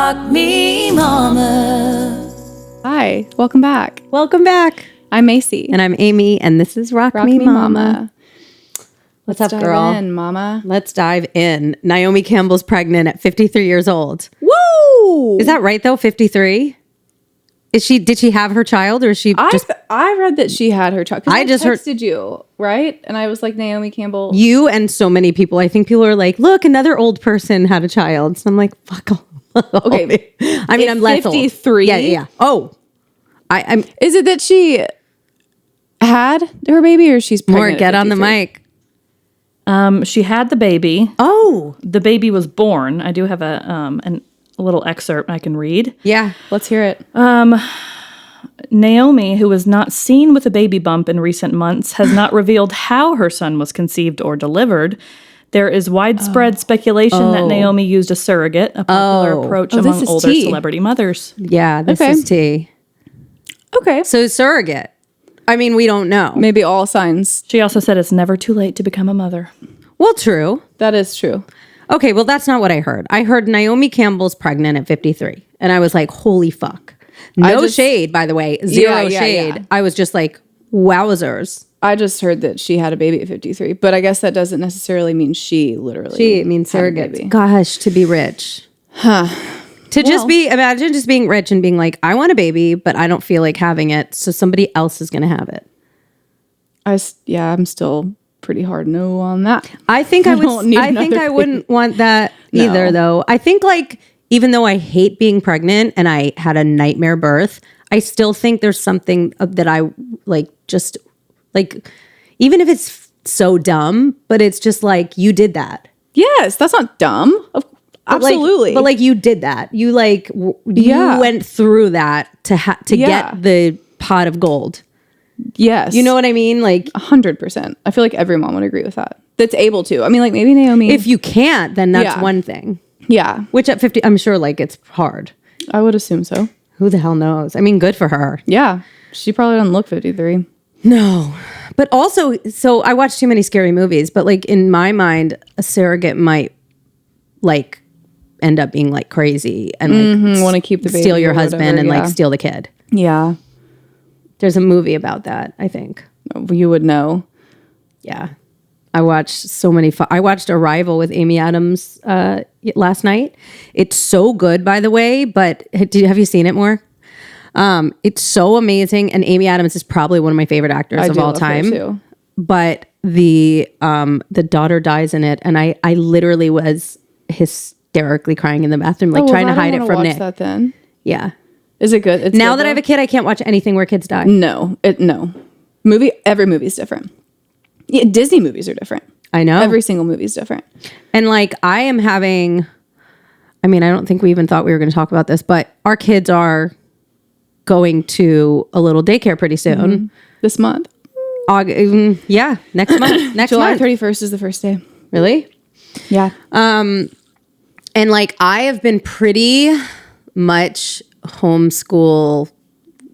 Rock Me Mama. Hi, welcome back. Welcome back. I'm Macy. And I'm Amie, and this is Rock Me Mama. What's up, girl? Dive in, Mama. Let's dive in. Naomi Campbell's pregnant at 53 years old. Woo! Is that right, though? 53? Did she have her child, or is she just... I read that she had her child. I just texted you, right? And I was like, Naomi Campbell. You and so many people. I think people are like, look, another old person had a child. So I'm like, fuck off. Okay. I mean, I'm less old. 53? Yeah. Oh. I'm... Is it that she had her baby, or she's pregnant? More, get on the mic. She had the baby. Oh. The baby was born. I do have a little excerpt I can read. Yeah. Let's hear it. Naomi, who was not seen with a baby bump in recent months, has not revealed how her son was conceived or delivered. There is widespread speculation that Naomi used a surrogate, a popular approach among older celebrity mothers. Yeah, this is tea. Okay. So surrogate. I mean, we don't know. Maybe all signs. She also said it's never too late to become a mother. Well, true. That is true. Okay, well, that's not what I heard. I heard Naomi Campbell's pregnant at 53. And I was like, holy fuck. No shade, by the way. Zero shade. Yeah. I was just like, wowzers. I just heard that she had a baby at 53. But I guess that doesn't necessarily mean she literally. She means surrogate. Gosh, to be rich. Huh. Imagine just being rich and being like, I want a baby, but I don't feel like having it. So somebody else is going to have it. I'm still pretty hard no on that. I think I wouldn't want that either, though. I think, like, even though I hate being pregnant and I had a nightmare birth, I still think there's something that I like, just like, even if it's so dumb, but it's just like, you did that. Yes, that's not dumb. Absolutely. But you did that. You went through that to get the pot of gold. Yes. You know what I mean? Like 100%. I feel like every mom would agree with that. That's able to. I mean, like maybe Naomi. If you can't, then that's one thing. Yeah. Which at 50, I'm sure like it's hard. I would assume so. Who the hell knows? I mean, good for her. Yeah. She probably doesn't look 53. No. But also, so I watch too many scary movies, but like in my mind, a surrogate might like end up being like crazy and like want to keep the baby, steal your husband and like steal the kid. Yeah. There's a movie about that, I think. You would know. Yeah. I watched so many. I watched Arrival with Amy Adams last night. It's so good, by the way, but have you seen it more? It's so amazing. And Amy Adams is probably one of my favorite actors of all time. Too. But the daughter dies in it. And I literally was hysterically crying in the bathroom, like trying to hide it from Nick. That then. Yeah. Is it good? It's now good, that I have a kid, I can't watch anything where kids die. No. Every movie's different. Yeah, Disney movies are different. I know. Every single movie's different. And like I am having, I mean, I don't think we even thought we were going to talk about this, but our kids are going to a little daycare pretty soon. This month. Yeah, next month. July 31st is the first day. Really? Yeah. And like I have been pretty much homeschool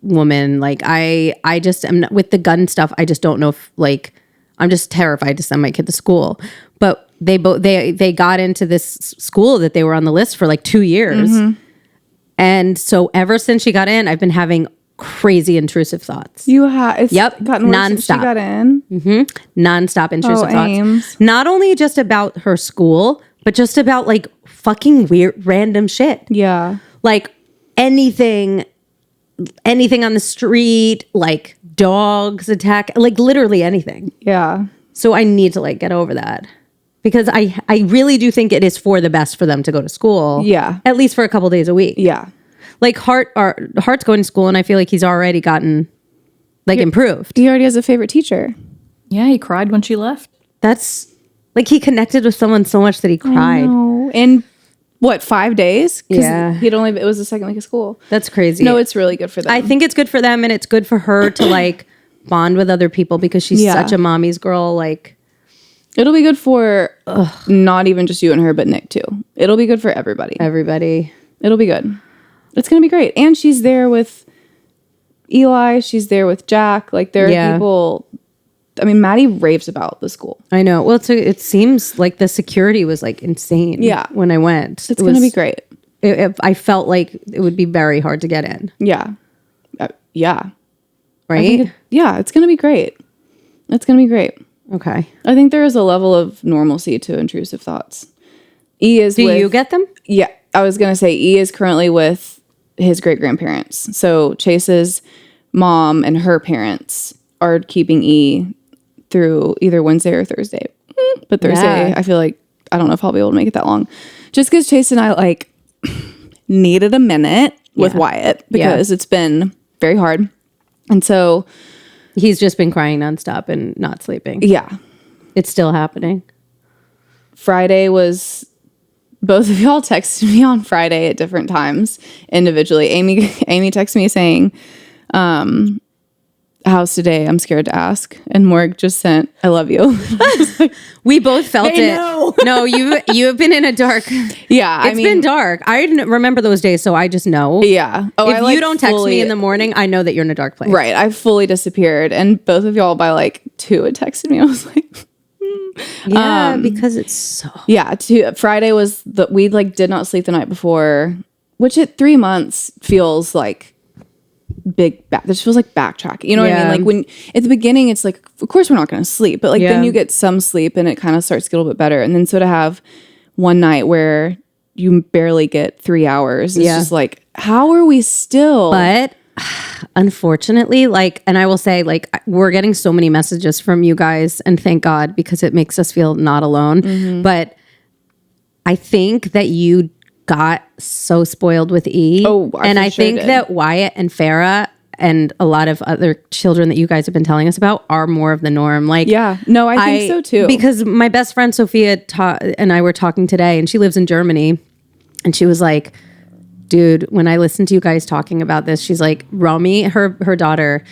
woman. Like I just am not, with the gun stuff. I just don't know if like, I'm just terrified to send my kid to school. But they got into this school that they were on the list for like 2 years. Mm-hmm. And so ever since she got in, I've been having crazy intrusive thoughts. You have? It's gotten worse nonstop. Since she got in? Mm-hmm. Nonstop intrusive thoughts. Ames. Not only just about her school, but just about like fucking weird, random shit. Yeah. Like anything on the street, like dogs attack, like literally anything. Yeah. So I need to like get over that because I really do think it is for the best for them to go to school. Yeah. At least for a couple days a week. Yeah. Like Hart's going to school and I feel like he's already gotten like improved. He already has a favorite teacher. Yeah, he cried when she left. That's like he connected with someone so much that he cried. In what, 5 days? Yeah. It was the second week of school. That's crazy. No, it's really good for them. I think it's good for them and it's good for her to like bond with other people because she's such a mommy's girl. Like it'll be good for not even just you and her, but Nick too. It'll be good for everybody. It'll be good. It's going to be great. And she's there with Eli. She's there with Jack. Like there are people. I mean, Maddie raves about the school. I know. Well, it seems like the security was like insane. Yeah. When I went, It's going to be great. I felt like it would be very hard to get in. Yeah. Yeah. Right? It's going to be great. It's going to be great. Okay. I think there is a level of normalcy to intrusive thoughts. Do you get them? Yeah. I was going to say E is currently with his great-grandparents. So Chase's mom and her parents are keeping E through either Wednesday or Thursday. But Thursday, I feel like, I don't know if I'll be able to make it that long. Just because Chase and I, like, needed a minute with Wyatt because it's been very hard. And so... He's just been crying nonstop and not sleeping. Yeah. It's still happening. Friday was... Both of y'all texted me on Friday at different times individually. Amie texted me saying, how's today? I'm scared to ask. And Morg just sent, I love you. We both felt it. No, you have been in a dark. Yeah. It's been dark. I remember those days, so I just know. Yeah. Oh, if you don't text me in the morning, I know that you're in a dark place. Right. I fully disappeared. And both of y'all by like 2 had texted me. I was like, yeah, because it's so. Yeah. Friday was we like did not sleep the night before, which at 3 months feels like this feels like backtracking. You know what I mean? Like when at the beginning, it's like, of course we're not going to sleep, but like then you get some sleep and it kind of starts to get a little bit better. And then so to have one night where you barely get 3 hours, it's just like, how are we still? But unfortunately, like, and I will say, like, we're getting so many messages from you guys, and thank God, because it makes us feel not alone. Mm-hmm. But I think that you got so spoiled with E. Oh, I think that Wyatt and Farah and a lot of other children that you guys have been telling us about are more of the norm. Like, yeah, no, I think so too. Because my best friend Sophia and I were talking today, and she lives in Germany, and she was like, dude, when I listen to you guys talking about this, she's like, Romy, her daughter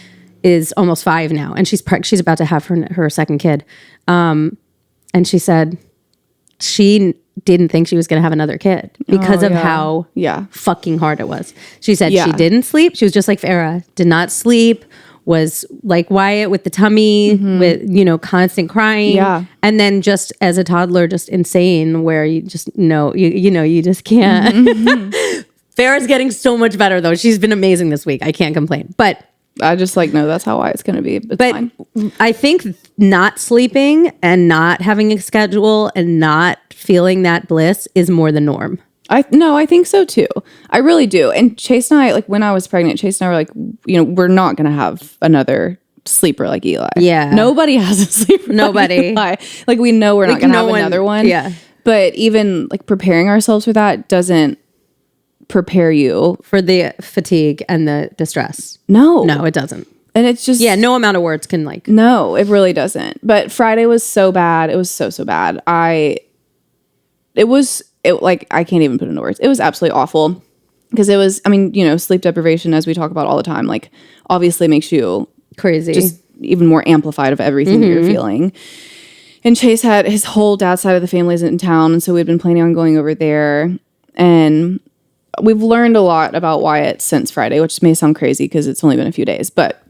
is almost 5 now, and she's about to have her second kid. And she said she didn't think she was going to have another kid because of how fucking hard it was. She said she didn't sleep. She was just like Farah, did not sleep, was like Wyatt with the tummy, with, constant crying. Yeah. And then just as a toddler, just insane where you just know, you just can't. Mm-hmm. Farah's getting so much better though. She's been amazing this week. I can't complain. But I just no, that's how it's going to be. It's fine. I think not sleeping and not having a schedule and not feeling that bliss is more the norm. I think so too. I really do. And Chase and I, like when I was pregnant, Chase and I were like, we're not going to have another sleeper like Eli. Yeah. Nobody has a sleeper like Eli. Like we know we're not going to have another one. Yeah. But even like preparing ourselves for that doesn't prepare you for the fatigue and the distress. No, it doesn't. And it's just no amount of words can no, it really doesn't. But Friday was so bad. It was so bad. I can't even put into words. It was absolutely awful because it was, sleep deprivation, as we talk about all the time, like obviously makes you crazy, just even more amplified of everything that you're feeling. And Chase had his whole dad's side of the family is in town, and so we'd been planning on going over there. And we've learned a lot about Wyatt since Friday, which may sound crazy because it's only been a few days, but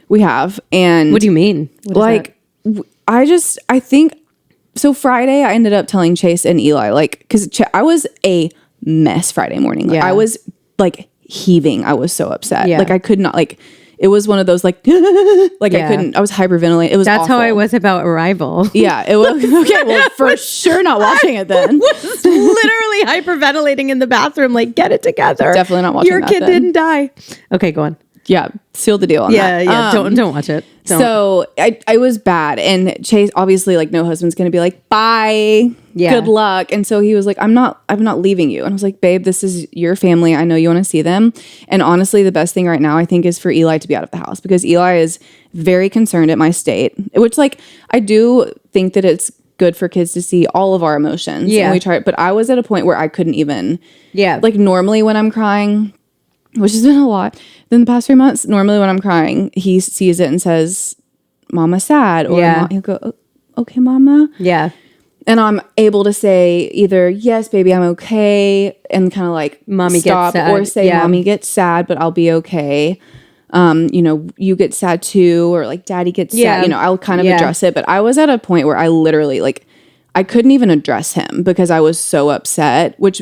we have. And what do you mean? I think so. Friday, I ended up telling Chase and Eli, because I was a mess Friday morning. I was heaving. I was so upset. Yeah. I could not it was one of those I couldn't, I was hyperventilating. It was That's awful. how I was about Arrival. Yeah, it was. Okay, well, for sure not watching it then. Was literally hyperventilating in the bathroom, get it together. Definitely not watching Your kid didn't die. Okay, go on. Yeah, seal the deal on that. Yeah, don't watch it. Don't. So I was bad. And Chase, obviously, no husband's going to be like, bye, good luck. And so he was like, I'm not leaving you. And I was like, babe, this is your family. I know you want to see them. And honestly, the best thing right now, I think, is for Eli to be out of the house because Eli is very concerned at my state, which I do think that it's good for kids to see all of our emotions. Yeah. And we try it. But I was at a point where I couldn't even, normally when I'm crying, which has been a lot in the past 3 months. Normally when I'm crying, he sees it and says, Mama's sad. Or he'll go, okay, Mama. Yeah. And I'm able to say either, yes, baby, I'm okay. And kind of Mommy stop, gets sad. Or say, Mommy gets sad, but I'll be okay. You get sad too. Or Daddy gets sad. I'll kind of address it. But I was at a point where I literally I couldn't even address him because I was so upset, which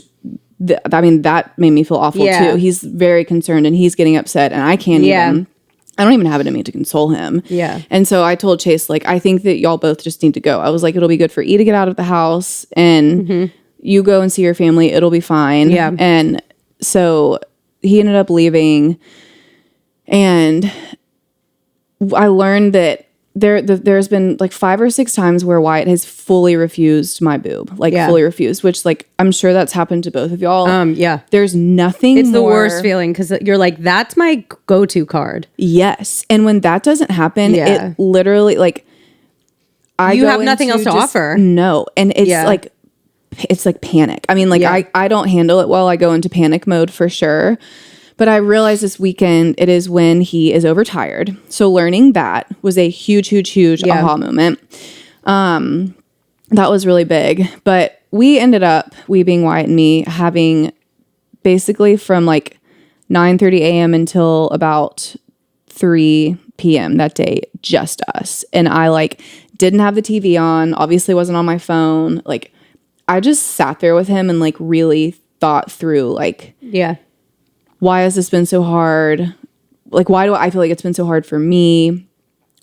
that made me feel awful too. He's very concerned and he's getting upset and I can't even. I don't even have it in me to console him. Yeah. And so I told Chase, like, I think that y'all both just need to go. I was like, it'll be good for E to get out of the house and you go and see your family. It'll be fine. Yeah. And so he ended up leaving and I learned that there's been like 5 or 6 times where Wyatt has fully refused my boob, like fully refused, which like I'm sure that's happened to both of y'all. Yeah. There's nothing. It's the worst feeling because you're like, that's my go-to card. Yes, and when that doesn't happen, it literally like you have nothing else to offer. No, and it's like panic. I mean, like I don't handle it well. I go into panic mode for sure. But I realized this weekend, it is when he is overtired. So learning that was a huge aha moment. That was really big. But we ended up, we being Wyatt and me, having basically from like 9:30 a.m. until about 3 p.m. that day, just us. And I like didn't have the TV on, obviously wasn't on my phone. Like I just sat there with him and like really thought through like, why has this been so hard? Like, why do I feel like it's been so hard for me?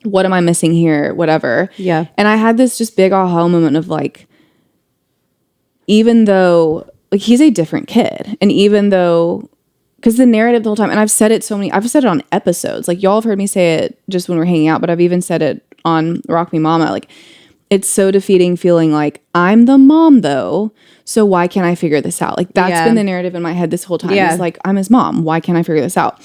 What am I missing here? Whatever. Yeah. And I had this just big aha moment of like, even though like he's a different kid and even though, because the narrative the whole time, and I've said it on episodes, like y'all have heard me say it just when we're hanging out, but I've even said it on Rock Me Mama. Like it's so defeating feeling like I'm the mom though. So why can't I figure this out? Like that's been the narrative in my head this whole time. It's like, I'm his mom. Why can't I figure this out?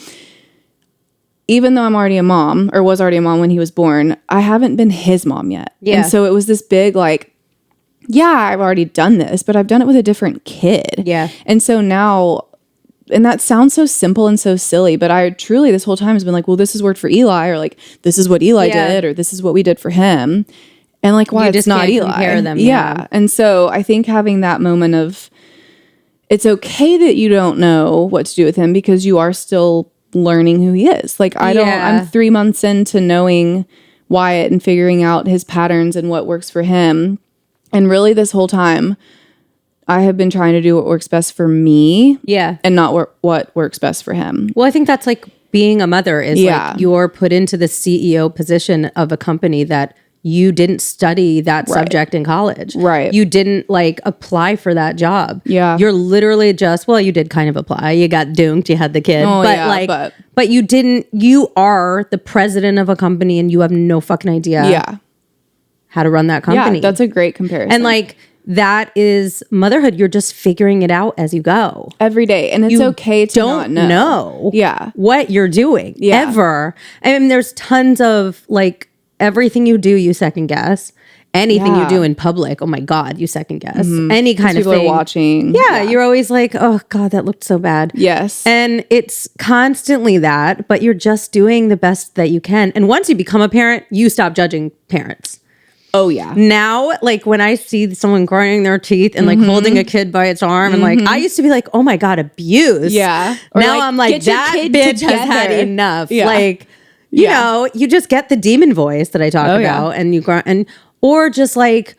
Even though I'm already a mom or was already a mom when he was born, I haven't been his mom yet. Yeah. And so it was this big like, I've already done this, but I've done it with a different kid. Yeah. And so now, and that sounds so simple and so silly, but I truly this whole time has been like, well, this has worked for Eli, or like, this is what Eli did, or this is what we did for him. And like, why it's not Eli? Compare them, yeah. And so I think having that moment of, it's okay that you don't know what to do with him because you are still learning who he is. Like I'm 3 months into knowing Wyatt and figuring out his patterns and what works for him. And really this whole time, I have been trying to do what works best for me. Yeah. And not what works best for him. Well, I think that's like being a mother is like you're put into the CEO position of a company that you didn't study that subject in college. Right. You didn't like apply for that job. Yeah. You're literally just, well, you did kind of apply. You got dunked, you had the kid. Oh, but yeah, but you didn't, you are the president of a company and you have no fucking idea how to run that company. Yeah, that's a great comparison. And like, that is motherhood. You're just figuring it out as you go. Every day. And it's okay to not know. What you're doing. Ever. I mean, there's tons of like, everything you do, you second guess. Anything you do in public, oh my God, you second guess. Any kind of thing. People are watching. Yeah, you're always like, oh God, that looked so bad. Yes. And it's constantly that, but you're just doing the best that you can. And once you become a parent, you stop judging parents. Oh yeah. Now, like when I see someone grinding their teeth and like holding a kid by its arm, and like I used to be like, oh my God, abuse. Yeah. Or now like, I'm like, that bitch has had enough. Yeah. Like, you know, you just get the demon voice that I talk about, and you grind, or just like,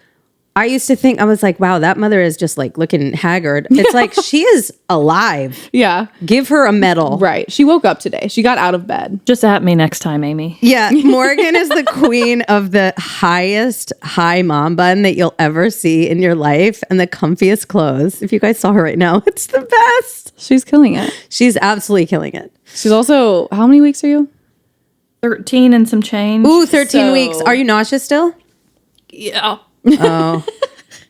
I used to think, I was like, wow, that mother is just like looking haggard. It's like, she is alive. Yeah. Give her a medal. Right. She woke up today. She got out of bed. Just at me next time, Amie. Yeah. Morgan is the queen of the highest high mom bun that you'll ever see in your life and the comfiest clothes. If you guys saw her right now, it's the best. She's killing it. She's absolutely killing it. She's also, how many weeks are you? 13 and some change. Ooh, 13 weeks. Are you nauseous still? Yeah. Oh,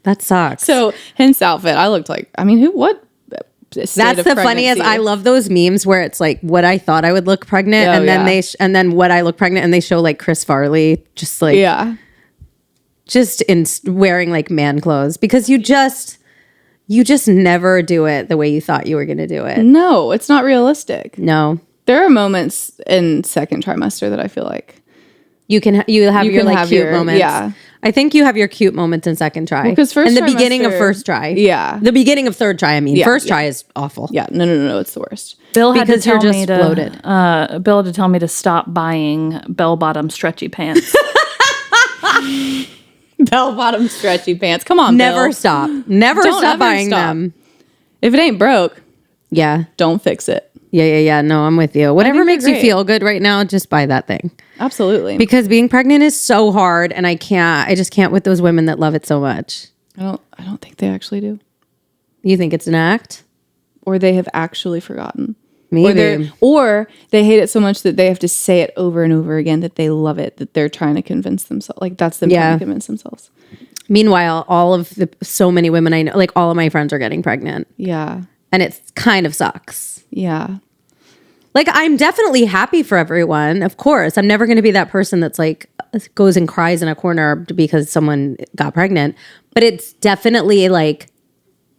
that sucks. So, hence outfit. I looked like, I mean, what? That's the funniest. I love those memes where it's like what I thought I would look pregnant, and then and then what I look pregnant, and they show like Chris Farley just like just in wearing like man clothes because you just never do it the way you thought you were going to do it. No, it's not realistic. No. There are moments in second trimester that I feel like you have your like cute moments. Yeah. I think you have your cute moments in second try. Because in the beginning of first try. Yeah. The beginning of third try, I mean. First try is awful. Yeah. No. It's the worst. Bill had because to tell you're me just bloated. Bill had to tell me to stop buying bell-bottom stretchy pants. Bell-bottom stretchy pants. Come on, Never Bill. stop. Never stop buying them. If it ain't broke, Yeah. don't fix it. Yeah. No, I'm with you. Whatever they're makes you great. feel good right now, just buy that thing. Absolutely. Because being pregnant is so hard, and I just can't with those women that love it so much. I don't think they actually do. You think it's an act? Or they have actually forgotten. Maybe. Or they hate it so much that they have to say it over and over again that they love it, that they're trying to convince themselves. Like that's them trying to convince themselves. Meanwhile, so many women I know, like all of my friends are getting pregnant. Yeah. And it kind of sucks. Yeah. Like, I'm definitely happy for everyone. Of course. I'm never going to be that person that's like goes and cries in a corner because someone got pregnant. But it's definitely like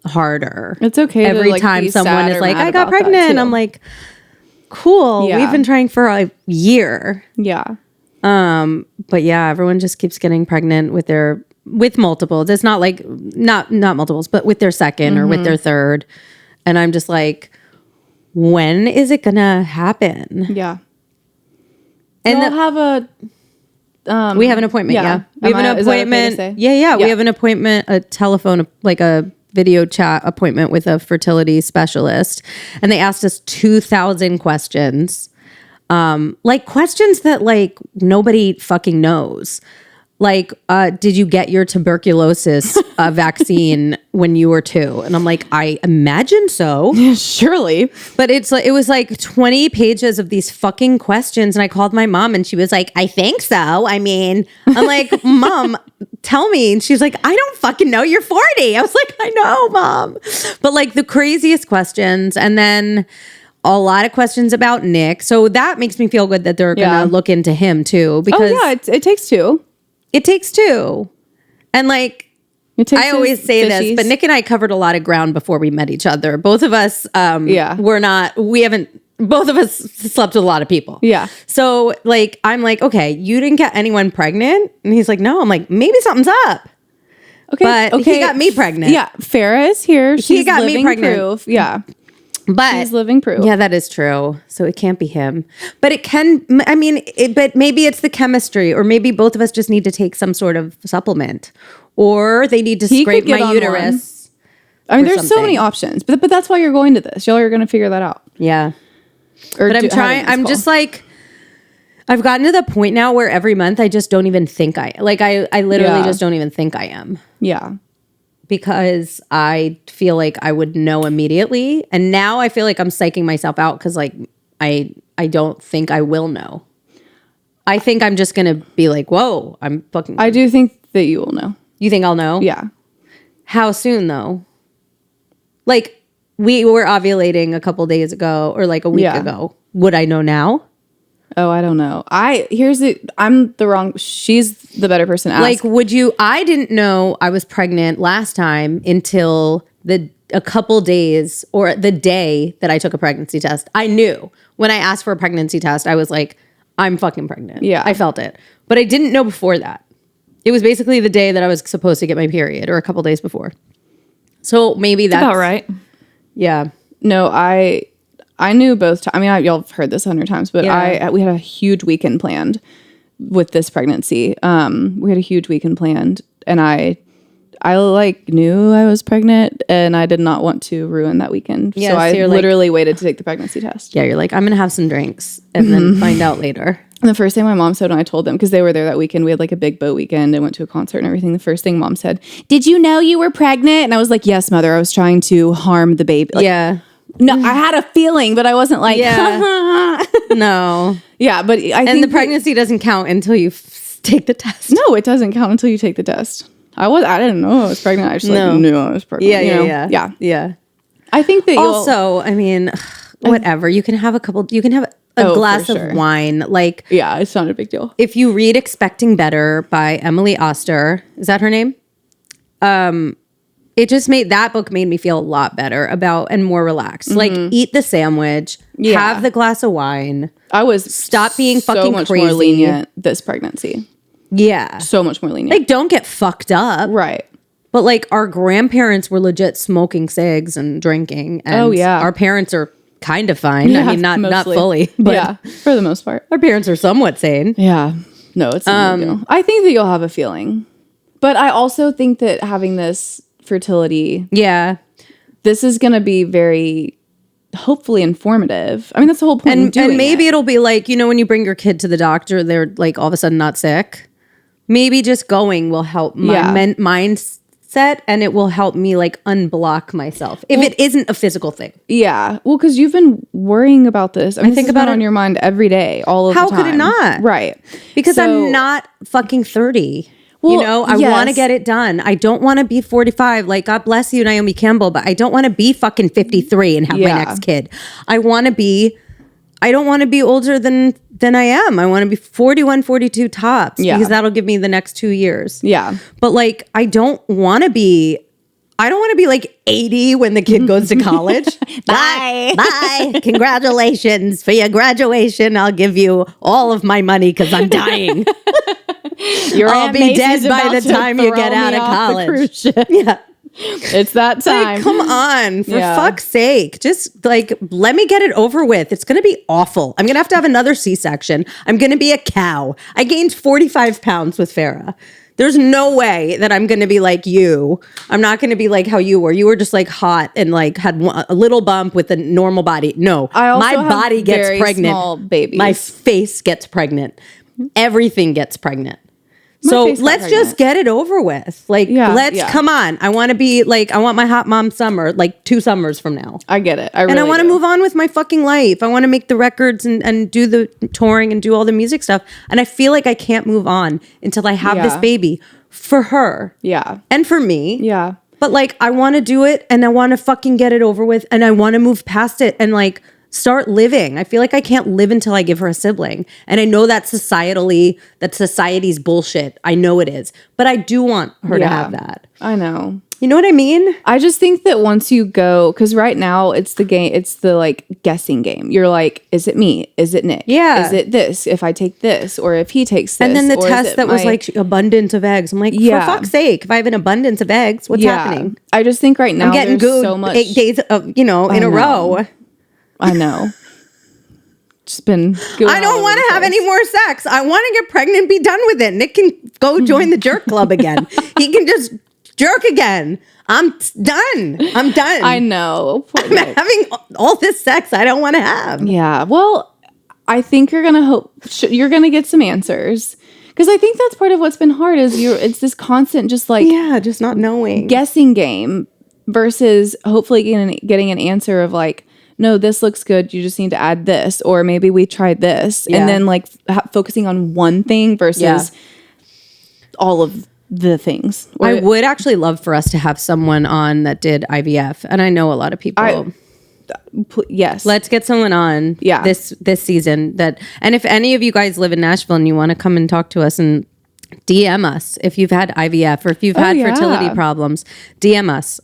harder. It's okay every to, like, time be someone sad is or like, mad I got about that, pregnant. too. I'm like, cool. Yeah. We've been trying for a year. Yeah. But yeah, everyone just keeps getting pregnant with multiples. It's not like not multiples, but with their second or with their third. And I'm just like, when is it gonna happen? Yeah. And You'll have a we have an appointment. Yeah, we have an is that okay to appointment. say? Yeah. We have an appointment, a telephone, like a video chat appointment with a fertility specialist, and they asked us 2,000 questions, like questions that like nobody fucking knows. Like, did you get your tuberculosis vaccine when you were 2? And I'm like, I imagine so. Surely. But it was like 20 pages of these fucking questions. And I called my mom and she was like, I think so. I mean, I'm like, Mom, tell me. And she's like, I don't fucking know. You're 40. I was like, I know, Mom. But like the craziest questions. And then a lot of questions about Nick. So that makes me feel good that they're going to look into him too. Because it takes 2. It takes 2. And like, I always say this, but Nick and I covered a lot of ground before we met each other. Both of us, both of us slept with a lot of people. Yeah. So like, I'm like, okay, you didn't get anyone pregnant? And he's like, no. I'm like, maybe something's up. Okay. But he got me pregnant. Yeah. Farrah is here. She's got me living pregnant. proof. Yeah. But she's living proof. Yeah, that is true. So it can't be him. But it can, I mean, but maybe it's the chemistry, or maybe both of us just need to take some sort of supplement, or they need to scrape my uterus. I mean, there's so many options, but that's why you're going to this. Y'all are going to figure that out. Yeah. But I'm trying, I'm just like, I've gotten to the point now where every month I just don't even think I literally just don't even think I am. Yeah. Because I feel like I would know immediately. And now I feel like I'm psyching myself out because like I don't think I will know. I think I'm just going to be like, whoa, I'm fucking... I do think that you will know. You think I'll know? Yeah. How soon though? Like we were ovulating a couple days ago or like a week ago. Would I know now? Oh, I don't know. She's the better person to ask. Like, I didn't know I was pregnant last time until a couple days or the day that I took a pregnancy test. I knew when I asked for a pregnancy test, I was like, I'm fucking pregnant. Yeah. I felt it. But I didn't know before that. It was basically the day that I was supposed to get my period or a couple days before. So maybe that's about right. Yeah. No, I knew both times. I mean, y'all have heard this 100 times, but we had a huge weekend planned with this pregnancy. We had a huge weekend planned, and I like knew I was pregnant, and I did not want to ruin that weekend. Yeah, so I literally waited to take the pregnancy test. Yeah, you're like, I'm gonna have some drinks and then find out later. And the first thing my mom said when I told them, because they were there that weekend, we had like a big boat weekend and went to a concert and everything. The first thing Mom said, "Did you know you were pregnant?" And I was like, "Yes, Mother. I was trying to harm the baby." Like, yeah. No, I had a feeling, but I wasn't like, No. Yeah, but I think the pregnancy doesn't count until you take the test. No, it doesn't count until you take the test. I didn't know I was pregnant. I just knew I was pregnant. Yeah. I think that also, I mean, whatever. You can have a glass of wine. Like, yeah, it's not a big deal. If you read Expecting Better by Emily Oster, is that her name? That book made me feel a lot better and more relaxed. Mm-hmm. Like, eat the sandwich, have the glass of wine. I was stop being fucking much crazy. More lenient this pregnancy. Yeah, so much more lenient. Like, don't get fucked up, right? But like, our grandparents were legit smoking cigs and drinking. And our parents are kind of fine. Yeah, I mean, not fully, but for the most part, our parents are somewhat sane. Yeah, no, it's not a big deal. I think that you'll have a feeling, but I also think that having this fertility this is going to be very, hopefully informative. I mean, that's the whole point of doing and maybe it'll be like, you know, when you bring your kid to the doctor, they're like all of a sudden not sick. Maybe just going will help my mindset, and it will help me like unblock myself if it isn't a physical thing. Yeah. Well, because you've been worrying about this. I mean, think about it on your mind every day, all of the time. How could it not? Right. Because I'm not fucking 30. Well, you know, I want to get it done. I don't want to be 45. Like, God bless you, Naomi Campbell, but I don't want to be fucking 53 and have my next kid. I don't want to be older than I am. I want to be 41, 42 tops because that'll give me the next 2 years. Yeah. But like, I don't want to be like 80 when the kid goes to college. Bye. Congratulations for your graduation. I'll give you all of my money because I'm dying. I'll be dead by the time you get out of college. Yeah. It's that time. Like, come on, for fuck's sake. Just like, let me get it over with. It's going to be awful. I'm going to have another C-section. I'm going to be a cow. I gained 45 pounds with Farrah. There's no way that I'm going to be like you. I'm not going to be like how you were. You were just like hot and like had a little bump with a normal body. No, my body gets pregnant. Small babies. My face gets pregnant. Everything gets pregnant. So let's just get it over with. Like, come on. I want to be like, I want my hot mom summer, like 2 summers from now. I get it. I want to move on with my fucking life. I want to make the records and do the touring and do all the music stuff. And I feel like I can't move on until I have this baby for her. Yeah. And for me. Yeah. But like, I want to do it and I want to fucking get it over with and I want to move past it and like, start living. I feel like I can't live until I give her a sibling. And I know that's society's bullshit. I know it is. But I do want her to have that. I know. You know what I mean? I just think that once you go, because right now it's the game, it's the like guessing game. You're like, is it me? Is it Nick? Yeah. Is it this? If I take this or if he takes this. And then the test that was like abundance of eggs. I'm like, for fuck's sake, if I have an abundance of eggs, what's happening? I just think right now I'm getting good so much 8 days of, in a row. I know. Just been. I don't want to have any more sex. I want to get pregnant and be done with it. Nick can go join the jerk club again. He can just jerk again. I'm done. I know. I'm having all this sex I don't want to have. Yeah. Well, I think you're gonna get some answers. Because I think that's part of what's been hard is it's this constant just like just not knowing guessing game versus hopefully getting an answer of like, no, this looks good. You just need to add this, or maybe we tried this, and then like focusing on one thing versus all of the things. I would actually love for us to have someone on that did IVF, and I know a lot of people. Yes, let's get someone on. Yeah, this season. And if any of you guys live in Nashville and you want to come and talk to us and DM us if you've had IVF or if you've had fertility problems, DM us.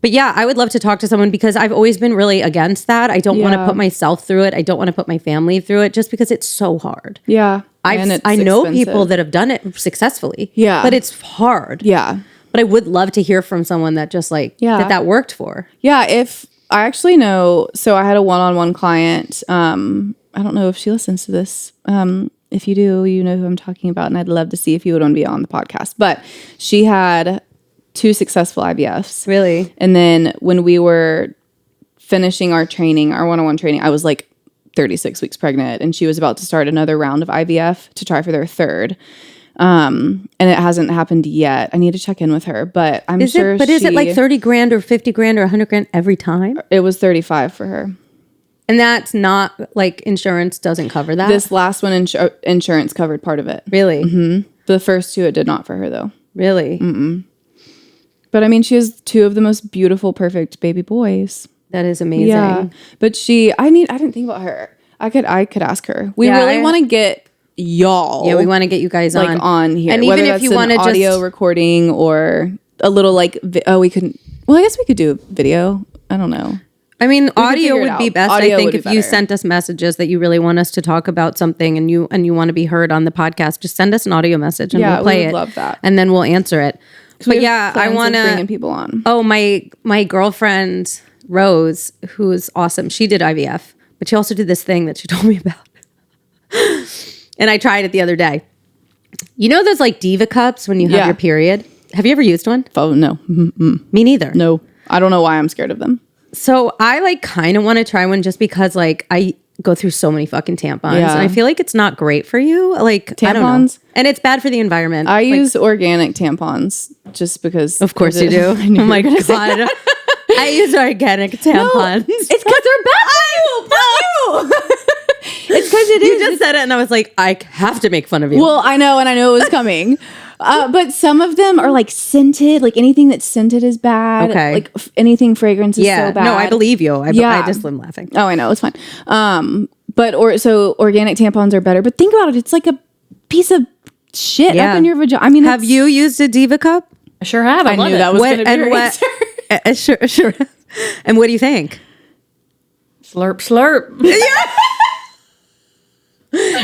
But yeah, I would love to talk to someone because I've always been really against that. I don't want to put myself through it. I don't want to put my family through it just because it's so hard. Yeah. I know people that have done it successfully. Yeah. But it's hard. Yeah. But I would love to hear from someone that just like, that worked for. Yeah. If I actually know, so I had a one-on-one client. I don't know if she listens to this. If you do, you know who I'm talking about. And I'd love to see if you would want to be on the podcast. But she had 2 successful IVFs. Really? And then when we were finishing our training, our one-on-one training, I was like 36 weeks pregnant and she was about to start another round of IVF to try for their 3rd. And it hasn't happened yet. I need to check in with her, but I'm sure is it like 30 grand or 50 grand or 100 grand every time? It was 35 for her. And that's not like insurance doesn't cover that? This last one, insurance covered part of it. Really? Mm-hmm. The first 2, it did not for her though. Really? Mm-mm. But I mean, she has 2 of the most beautiful, perfect baby boys. That is amazing. Yeah. But I didn't think about her. I could ask her. We really want to get y'all. Yeah, we want to get you guys on here. And whether even that's if you want to audio recording or a little like, we couldn't, well, I guess we could do video. I don't know. I mean, audio would be best. I think if you sent us messages that you really want us to talk about something and you want to be heard on the podcast, just send us an audio message and we'll play it. Love that. And then we'll answer it. But yeah, I want to bring people on. Oh, my girlfriend Rose, who's awesome. She did IVF, but she also did this thing that she told me about. And I tried it the other day. You know those like diva cups when you have your period? Have you ever used one? Oh, no. Mm-mm. Me neither. No. I don't know why I'm scared of them. So I like kind of want to try one just because like I go through so many fucking tampons and I feel like it's not great for you. Like tampons, I don't know. And it's bad for the environment. I use organic tampons just because. Of course you do. Oh my God. I use organic tampons. It's because they're bad for you. It's because it is. You just said it and I was like, I have to make fun of you. Well, I know, and I know it was coming. But some of them are like scented. Like anything that's scented is bad. Okay. Like anything fragrance is so bad. No, I believe you. I just am laughing. Oh, I know. It's fine. So organic tampons are better. But think about it. It's like a piece of shit up in your vagina. I mean, have you used a Diva cup? I sure have. I knew that was going to be your answer. Sure. And what do you think? Slurp, slurp.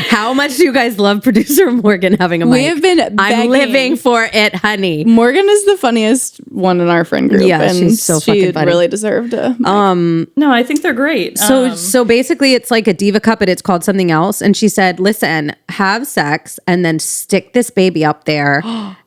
How much do you guys love Producer Morgan having a mic? We have been begging. I'm living for it, honey. Morgan is the funniest one in our friend group. Yeah, and she's so fucking funny. Really deserved a mic. No, I think they're great. So basically it's like a Diva cup, but it's called something else. And she said, listen, have sex and then stick this baby up there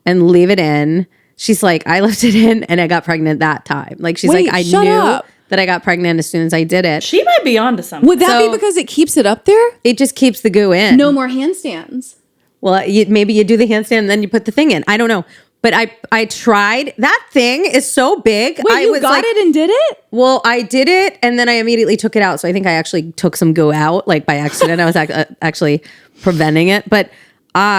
and leave it in. She's like, I left it in and I got pregnant that time. Like she's like, I knew that I got pregnant as soon as I did it. She might be onto something. Would that be because it keeps it up there? It just keeps the goo in. No more handstands. Well, maybe you do the handstand and then you put the thing in. I don't know. But I tried. That thing is so big. Wait, you got it and did it? Well, I did it and then I immediately took it out. So I think I actually took some goo out, like by accident. I was actually preventing it. But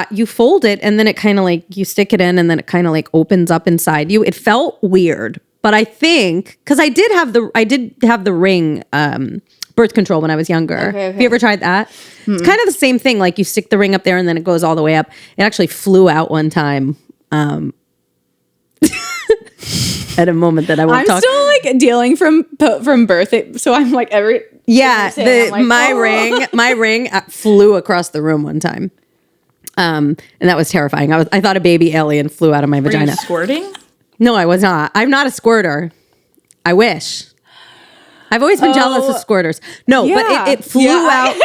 you fold it and then it kind of like, you stick it in and then it kind of like opens up inside you. It felt weird. But I think, because I did have the ring birth control when I was younger. Okay. Have you ever tried that? Mm-mm. It's kind of the same thing. Like you stick the ring up there and then it goes all the way up. It actually flew out one time at a moment that I won't talk. I'm still like dealing from birth. So I'm like my ring flew across the room one time. And that was terrifying. I thought a baby alien flew out of my vagina. Were you squirting? No, I was not. I'm not a squirter. I wish. I've always been jealous of squirters. No, but it flew out.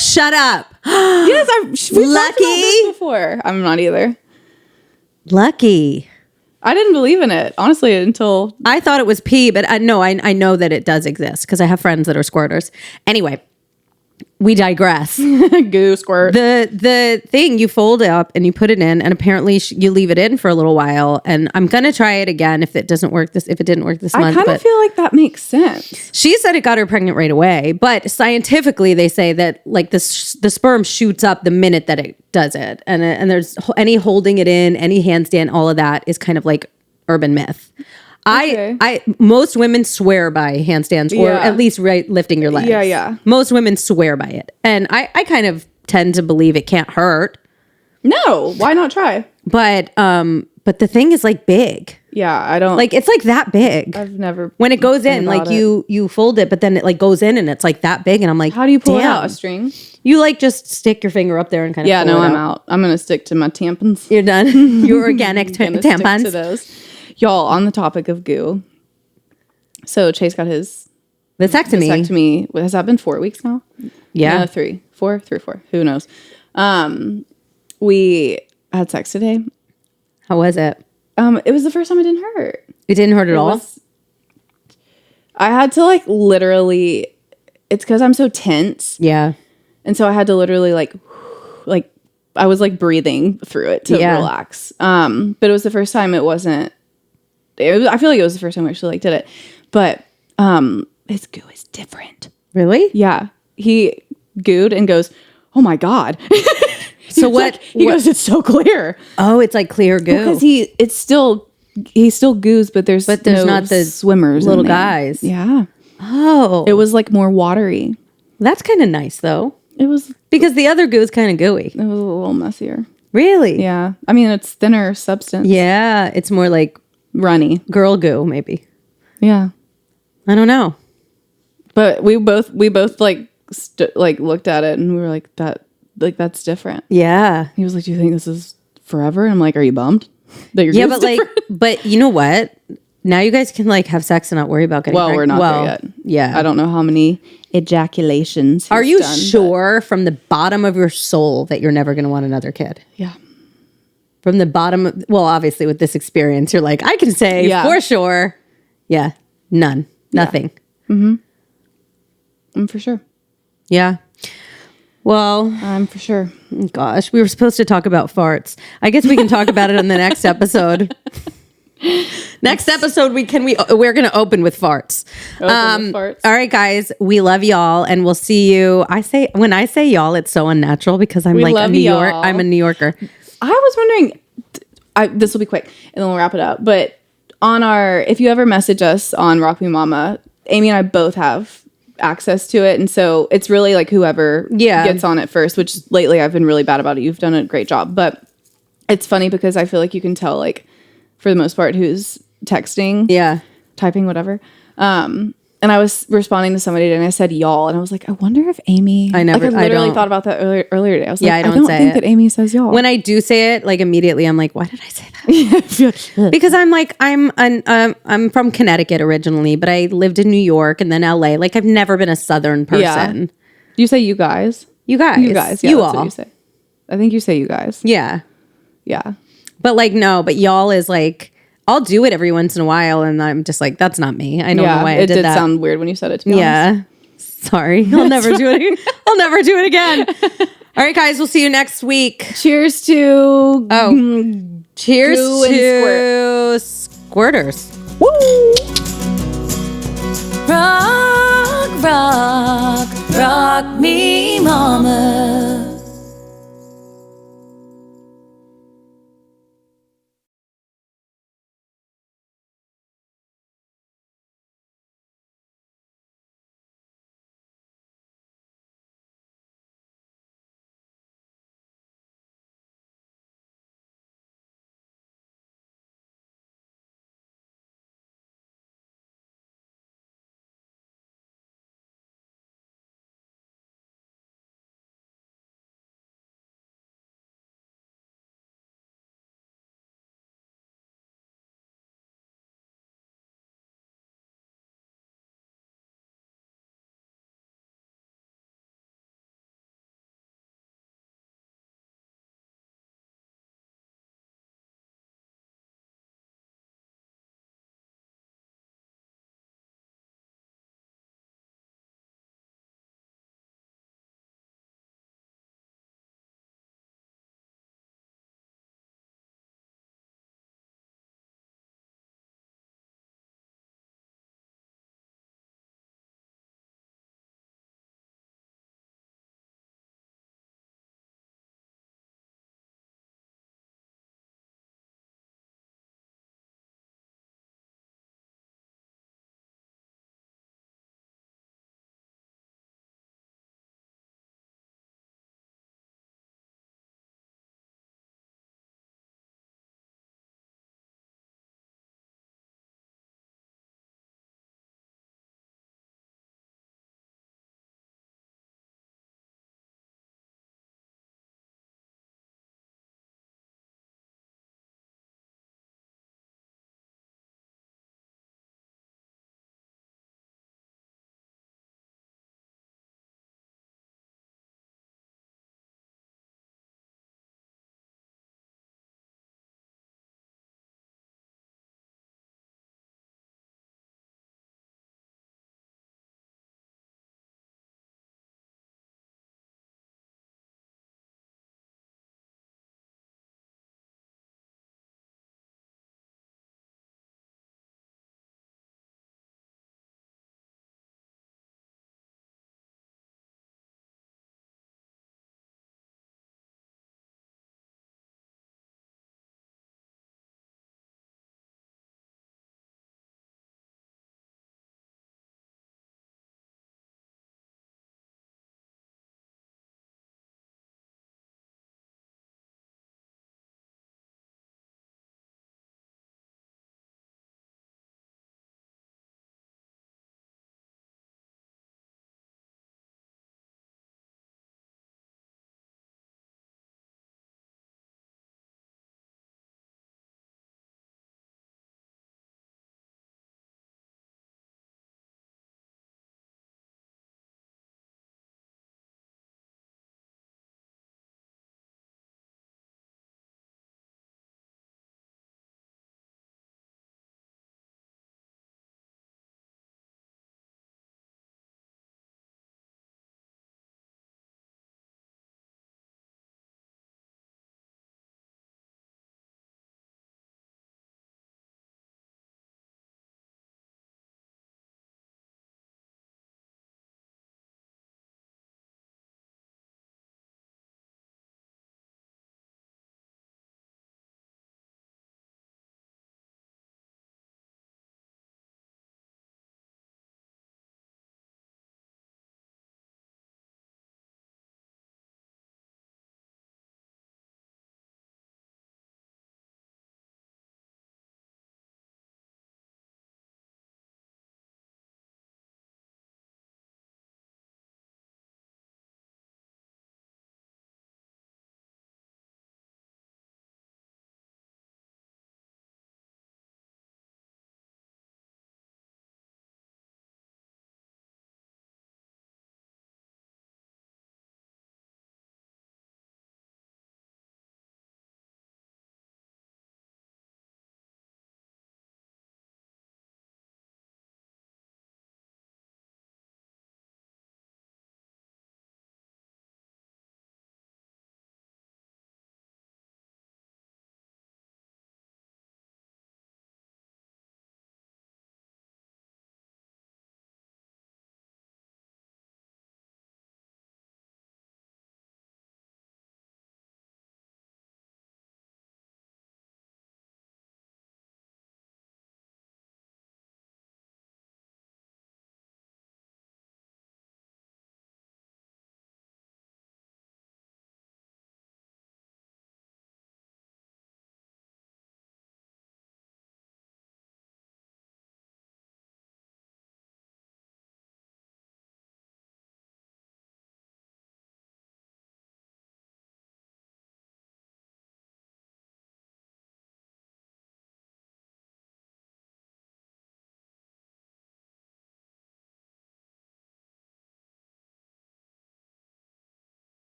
Shut up. Yes, we've talked about this before. I'm not either. Lucky. I didn't believe in it, honestly, until... I thought it was pee, but I know that it does exist because I have friends that are squirters. Anyway, we digress. Goo squirt. The thing, you fold it up and you put it in, and apparently you leave it in for a little while. And I'm gonna try it again if it didn't work this month. I kind of feel like that makes sense. She said it got her pregnant right away, but scientifically they say that like the sperm shoots up the minute that it does it, and there's any holding it in, any handstand, all of that is kind of like urban myth. Okay. Most women swear by handstands or at least lifting your legs. Yeah. Most women swear by it. And I kind of tend to believe it can't hurt. No, why not try? But the thing is like big. Yeah, I don't like it's like that big. I've never when it goes in, like you fold it, but then it like goes in and it's like that big, and I'm like, how do you pull it out? A string? You like just stick your finger up there and kind of pull it out. I'm out. I'm gonna stick to my tampons. You're done. Your organic tampons. Stick to those. Y'all, on the topic of goo. So Chase got his vasectomy. Has that been 4 weeks now? Yeah. No, 3, 4, 3 or 4. Who knows? We had sex today. How was it? It was the first time it didn't hurt. It didn't hurt at all? I had to like literally, it's because I'm so tense. Yeah. And so I had to literally like I was like breathing through it to relax. But it was the first time it wasn't, I feel like it was the first time we actually like did it, but his goo is different. Really? Yeah. He gooed and goes, "Oh my God." So what? He goes, "It's so clear." Oh, it's like clear goo. Because he still goos, but there's no not the swimmers, little guys. Yeah. Oh, it was like more watery. That's kind of nice though. It was because the other goo is kind of gooey. It was a little messier. Really? Yeah. I mean, it's thinner substance. Yeah, it's more like runny girl goo, maybe. Yeah. I don't know. But we both like looked at it and we were like, that's different. Yeah. He was like, "Do you think this is forever?" And I'm like, "Are you bummed that you're but different?" But you know what? Now you guys can like have sex and not worry about getting pregnant. We're not there yet. Yeah. I don't know how many ejaculations. Are you sure from the bottom of your soul that you're never going to want another kid? Yeah. From the bottom of, well, obviously with this experience, you're like, I can say for sure. Yeah. None. Nothing. For sure. Yeah. Well, I'm for sure. gosh, we were supposed to talk about farts. I guess we can talk about it on the next episode. Next episode, we're going to open with farts. Farts. All right, guys, we love y'all, and we'll see you. When I say y'all, it's so unnatural because I'm We like love y'all. I'm a New Yorker. I was wondering, this will be quick and then we'll wrap it up. But if you ever message us on Rock Me Mama, Amie and I both have access to it. And so it's really like whoever gets on it first, which lately I've been really bad about it. You've done a great job. But it's funny because I feel like you can tell, like, for the most part, who's texting, typing, whatever. And I was responding to somebody and I said y'all, and I was like, I wonder if Amie. I literally thought about that earlier today. I was like, I don't think that Amie says y'all. When I do say it, like, immediately, I'm like, why did I say that? Because I'm like, I'm from Connecticut originally, but I lived in New York and then LA. Like, I've never been a Southern person. Yeah. You say you guys. You guys. You guys. Yeah, you that's all. what you say. I think you say you guys. Yeah. Yeah. But like, no, but y'all is like, I'll do it every once in a while, and I'm just like, that's not me. I don't know why I did that. It did sound weird when you said it, to be honest. Sorry. I'll never do it. I'll never do it again. All right, guys, we'll see you next week. Cheers to cheers to squirters. Woo! Rock, rock, rock me, mama.